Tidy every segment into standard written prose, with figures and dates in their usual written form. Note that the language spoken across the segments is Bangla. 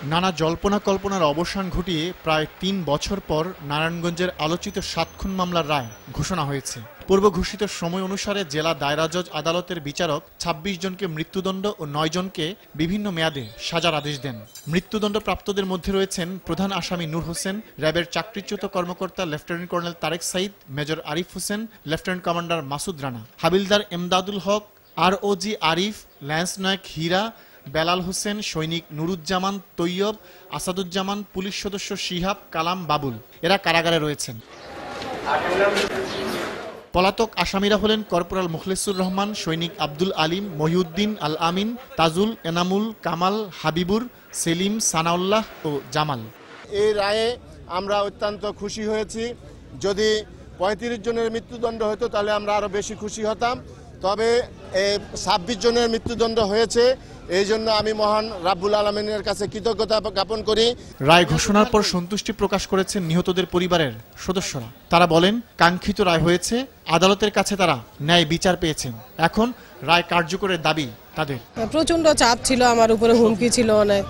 নানা জল্পনা কল্পনার অবসান ঘটিয়ে প্রায় ৩ বছর পর নারায়ণগঞ্জের আলোচিত ৭ খুন মামলার রায় ঘোষণা হয়েছে। পূর্ব ঘোষিত সময় অনুসারে জেলা দায়রা জজ আদালতের বিচারক ২৬ জনকে মৃত্যুদণ্ড ও ৯ জনকে বিভিন্ন মেয়াদে সাজার আদেশ দেন। মৃত্যুদণ্ডপ্রাপ্তদের মধ্যে রয়েছেন প্রধান আসামি নূর হোসেন, র্যাবের চাকরিচ্যুত কর্মকর্তা lieutenant colonel Tarek Sayeed, major Arif Hossain, lieutenant commander Masud Rana, হাবিলদার এমদাদুল হক, আরওজি আরিফ, ল্যান্স নায়ক হীরা, বেলাল হোসেন, সৈনিক নুরুজ্জামান তৈয়ব, আসাদুজ্জামান, পুলিশ সদস্য শিহাব, কালাম, বাবুল। এরা কারাগারে রয়েছেন। পলাতক আসামিরা হলেন কর্পোরাল মুখলেসুর রহমান, সৈনিক আব্দুল আলিম, মহিউদ্দিন আল আমিন, তাজুল, এনামুল, কামাল, হাবিবুর, সেলিম, সানাউল্লাহ ও জামাল। এই রায়ে আমরা অত্যন্ত খুশি হয়েছি। যদি ৩৫ জনের মৃত্যুদণ্ড হতো তাহলে আমরা আরো বেশি খুশি হতাম। তবে ২৬ জনের মৃত্যুদণ্ড হয়েছে, এই জন্য আমি মহান রাব্বুল আলামিনের কাছে কৃতজ্ঞতা জ্ঞাপন করি। রায় ঘোষণার পর সন্তুষ্টি প্রকাশ করেছেন নিহতদের পরিবারের সদস্যরা। তারা বলেন, কাঙ্ক্ষিত রায় হয়েছে, আদালতের কাছে তারা ন্যায় বিচার পেয়েছেন। এখন রায় কার্যকরের দাবি তাদের। প্রচন্ড চাপ ছিল আমার উপরে, হুমকি ছিল অনেক,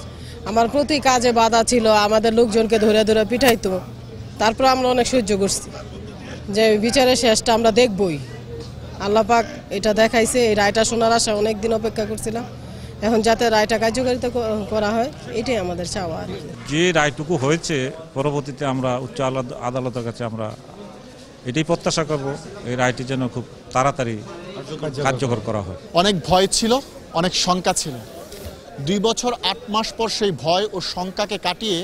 আমার প্রতি কাজে বাধা ছিল, আমাদের লোকজনকে ধরে ধরে পিঠাইতো। তারপর আমরা অনেক সহ্য করছি যে বিচারের শেষটা আমরা দেখবই। আল্লাহ পাক এটা দেখাইছে। এই রায়টা শোনার আশা অনেকদিন অপেক্ষা করছিলাম। এখন যাতে রায়টা কার্যকারিতা করা হয়, এটাই আমাদের চাওয়া। যে রায়টুকু হয়েছে, পরবর্তীতে আমরা উচ্চ আদালতের কাছে আমরা এটাই প্রত্যাশা করব, এই রায়টি যেন খুব তাড়াতাড়ি কার্যকর করা হয়। অনেক ভয় ছিল, অনেক শঙ্কা ছিল। ২ বছর ৮ মাস পর সেই ভয় ও শঙ্কাকে কাটিয়ে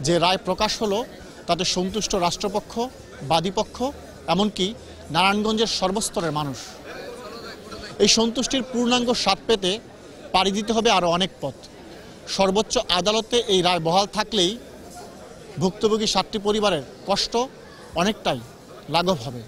যে রায় প্রকাশ হলো, তাতে সন্তুষ্ট রাষ্ট্রপক্ষ, বাদীপক্ষ, এমনকি নারায়ণগঞ্জের সর্বস্তরের মানুষ। এই সন্তুষ্টির পূর্ণাঙ্গ স্বাদ পেতে পাড়ি দিতে হবে আরও অনেক পথ। সর্বোচ্চ আদালতে এই রায় বহাল থাকলেই ভুক্তভোগী ৭টি পরিবারের কষ্ট অনেকটাই লাঘব হবে।